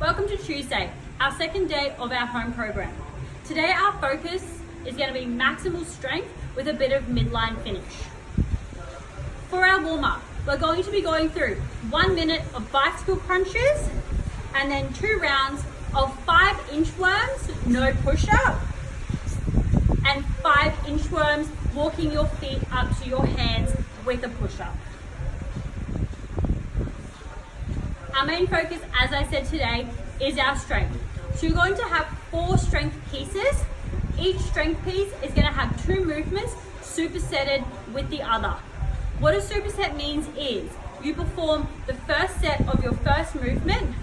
Welcome to Tuesday, our second day of our home program. Today our focus is going to be maximal strength with a bit of midline finish. For our warm-up, we're going to be going through 1 minute of bicycle crunches and then 2 rounds of 5 inchworms, no push-up, and 5 inchworms walking your feet up to your hands with a push-up. Our main focus, as I said today, is our strength. So you're going to have 4 strength pieces. Each strength piece is going to have 2 movements supersetted with the other. What a superset means is you perform the first set of your first movement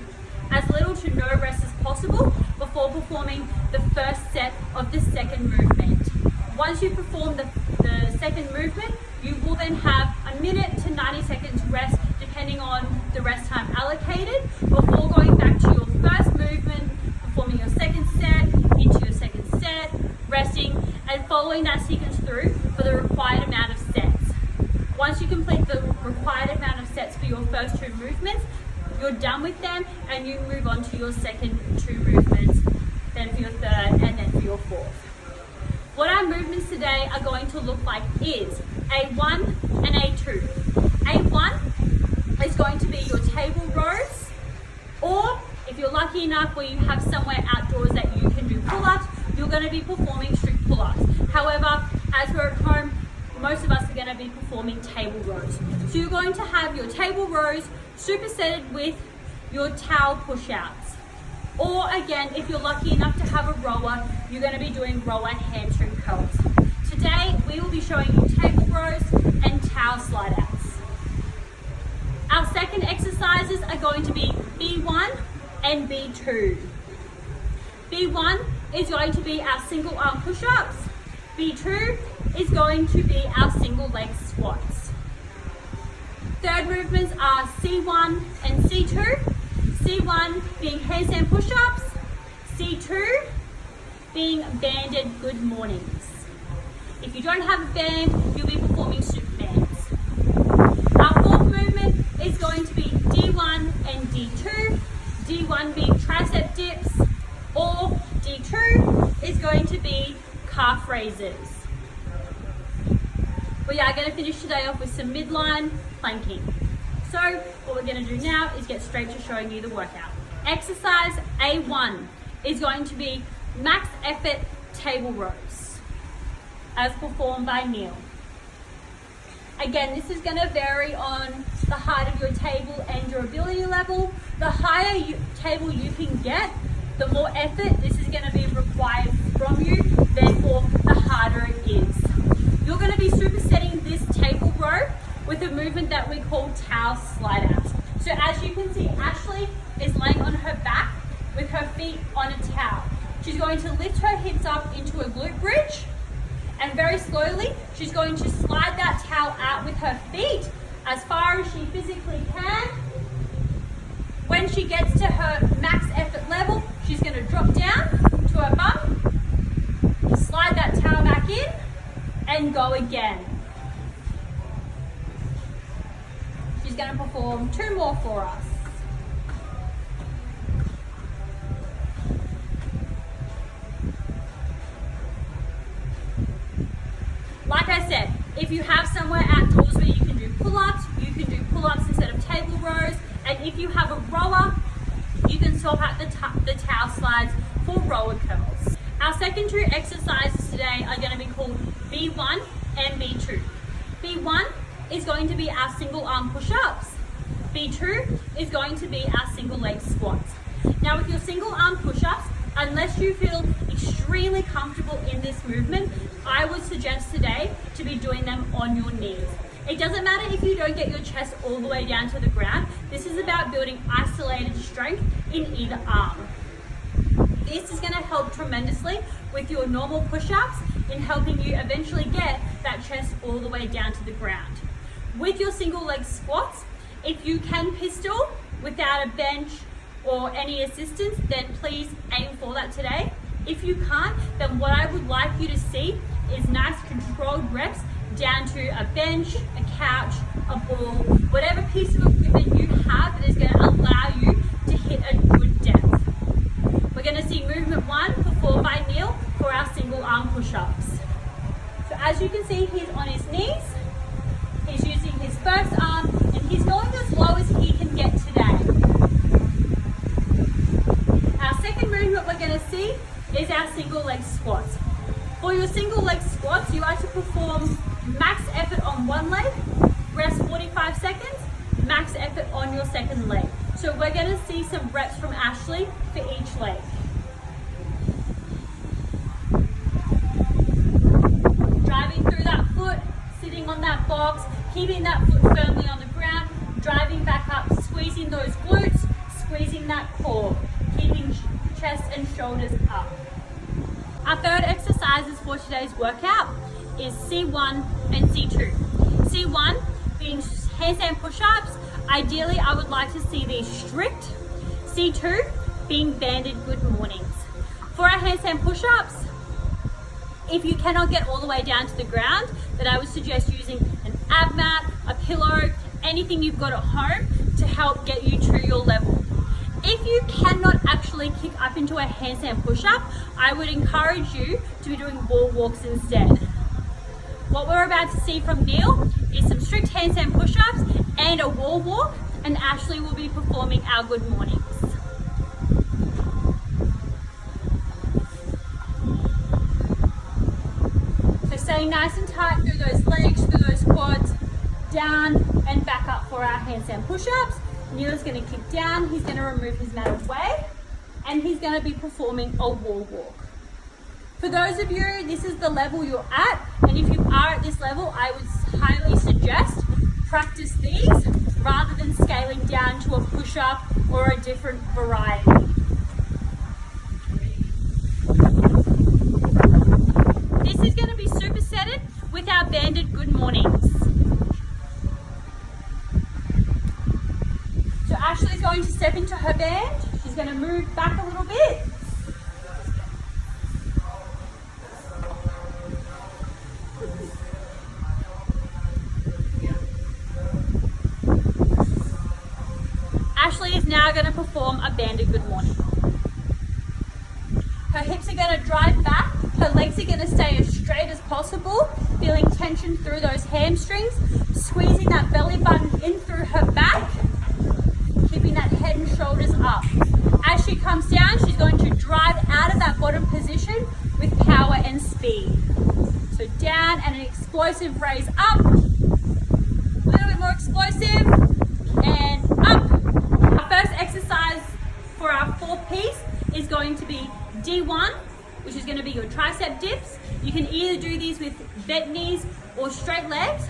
as little to no rest as possible before performing the first set of the second movement. Once you perform the second movement, you will then have a minute to 90 seconds rest depending on the rest time allocated before going back to your first movement, performing your second set, into your second set, resting, and following that sequence through for the required amount of sets. Once you complete the required amount of sets for your first 2 movements, you're done with them and you move on to your second 2 movements, then for your third, and then for your fourth. What our movements today are going to look like is A1 and A2. A1 is going to be your table rows, or if you're lucky enough where you have somewhere outdoors that you can do pull-ups, you're going to be performing strict pull-ups. However, as we're at home, most of us are going to be performing table rows. So you're going to have your table rows supersetted with your towel push-outs. Or again, if you're lucky enough to have a rower, you're going to be doing rower hamstring curls. Today, we will be showing you table rows and towel slide-outs. Our second exercises are going to be B1 and B2. B1 is going to be our single arm push-ups. B2 is going to be our single leg squats. Third movements are C1 and C2. C1 being handstand push-ups. C2 being banded good mornings. If you don't have a band, you'll be performing supermans. Our fourth movement is going to be D1 and D2. D1 being tricep dips, or D2 is going to be calf raises. We are going to finish today off with some midline planking. So what we're going to do now is get straight to showing you the workout. Exercise A1 is going to be max effort table rows as performed by Neil. Again, this is going to vary on the height of your table and your ability level. The higher table you can get, the more effort this is going to be required from you, therefore the harder it is. You're going to be supersetting this table row with a movement that we call towel slide out. So as you can see, Ashley is laying on her back with her feet on a towel. She's going to lift her hips up into a glute bridge, and very slowly she's going to slide that towel out with her feet as far as she physically can. When she gets to her max effort level, she's going to drop down to her bum, slide that towel back in, and go again. She's going to perform 2 more for us. Like I said, if you have somewhere outdoors where you can do pull-ups, you can do pull-ups instead of table rows. And if you have a rower, you can swap out the towel slides for rower curls. Our second 2 exercises today are going to be called B1 and B2. B1 is going to be our single arm push-ups. B2 is going to be our single leg squats. Now with your single arm push-ups, unless you feel extremely comfortable in this movement, I would suggest today to be doing them on your knees. It doesn't matter if you don't get your chest all the way down to the ground. This is about building isolated strength in either arm. This is going to help tremendously with your normal push-ups in helping you eventually get that chest all the way down to the ground. With your single leg squats, if you can pistol without a bench or any assistance, then please aim for that today. If you can't, then what I would like you to see is nice controlled reps down to a bench, a couch, a ball, whatever piece of equipment you have that is going to allow you to hit a good depth. arm push-ups. So as you can see, he's on his knees. He's using his first arm and he's going as low as he can get today. Our second movement we're going to see is our single leg squats. For your single leg squats, you like to perform max effort on one leg, rest 45 seconds, max effort on your second leg. So we're going to see some reps from Ashley for each leg. Driving through that foot, sitting on that box, keeping that foot firmly on the ground, driving back up, squeezing those glutes, squeezing that core, keeping chest and shoulders up. Our third exercises for today's workout is C1 and C2. C1 being handstand push-ups. Ideally, I would like to see these strict. C2 being banded good mornings. For our handstand push-ups, if you cannot get all the way down to the ground, then I would suggest using an ab mat, a pillow, anything you've got at home to help get you to your level. If you cannot actually kick up into a handstand push-up, I would encourage you to be doing wall walks instead. What we're about to see from Neil is some strict handstand push-ups and a wall walk, and Ashley will be performing our good mornings. So staying nice and tight through those legs, through those quads, down and back up for our handstand push-ups. Neil is going to kick down, he's going to remove his mat away, and he's going to be performing a wall walk. For those of you, this is the level you're at, and if you are at this level, I would highly suggest practice these rather than scaling down to a push-up or a different variety. This is going to be supersetted with our banded good mornings. So Ashley's going to step into her band. She's going to move back a little bit. Ashley is now going to perform a banded good morning. Her hips are going to drive back. Her legs are going to stay as straight as possible, feeling tension through those hamstrings, squeezing that belly button in through her back, keeping that head and shoulders up. As she comes down, she's going to drive out of that bottom position with power and speed. So down and an explosive raise up, a little bit more explosive, and up. Our first exercise for our fourth piece is going to be D1, which is going to be your tricep dips. You can either do these with bent knees or straight legs.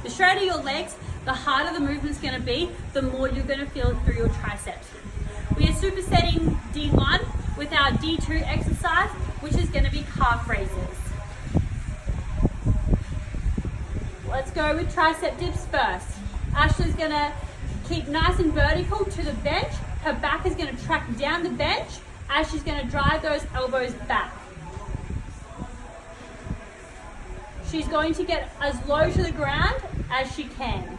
The straighter your legs, the harder the movement's going to be, the more you're going to feel through your triceps. We are supersetting D1 with our D2 exercise, which is going to be calf raises. Let's go with tricep dips first. Ashley's going to keep nice and vertical to the bench. Her back is going to track down the bench as she's going to drive those elbows back. She's going to get as low to the ground as she can.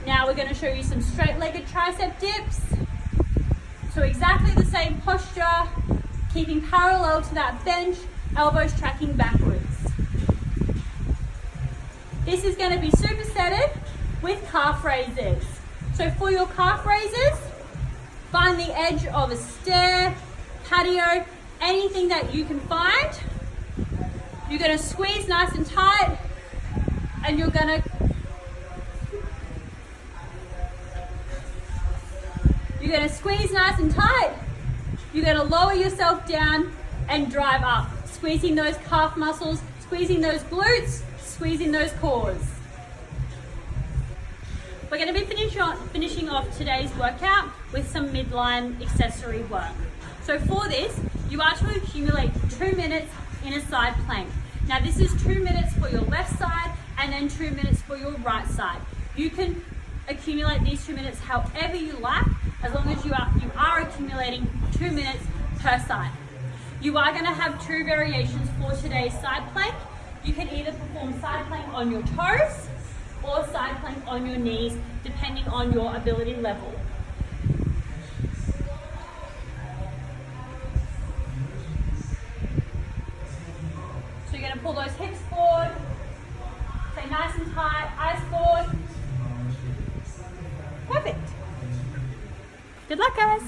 Now we're going to show you some straight-legged tricep dips. So exactly the same posture, keeping parallel to that bench, elbows tracking backwards. This is going to be supersetted with calf raises. So for your calf raises, find the edge of a stair, patio, anything that you can find. You're going to squeeze nice and tight, and you're going to squeeze nice and tight. You're going to lower yourself down and drive up, squeezing those calf muscles, squeezing those glutes, squeezing those cores. We're going to be finishing off today's workout with some midline accessory work. So for this, you are to accumulate 2 minutes in a side plank. Now this is 2 minutes for your left side and then 2 minutes for your right side. You can accumulate these 2 minutes however you like, as long as you are accumulating 2 minutes per side. You are going to have 2 variations for today's side plank. You can either perform side plank on your toes or side plank on your knees, depending on your ability level. you're gonna pull those hips forward. Stay nice and tight, eyes forward. Perfect. Good luck, guys.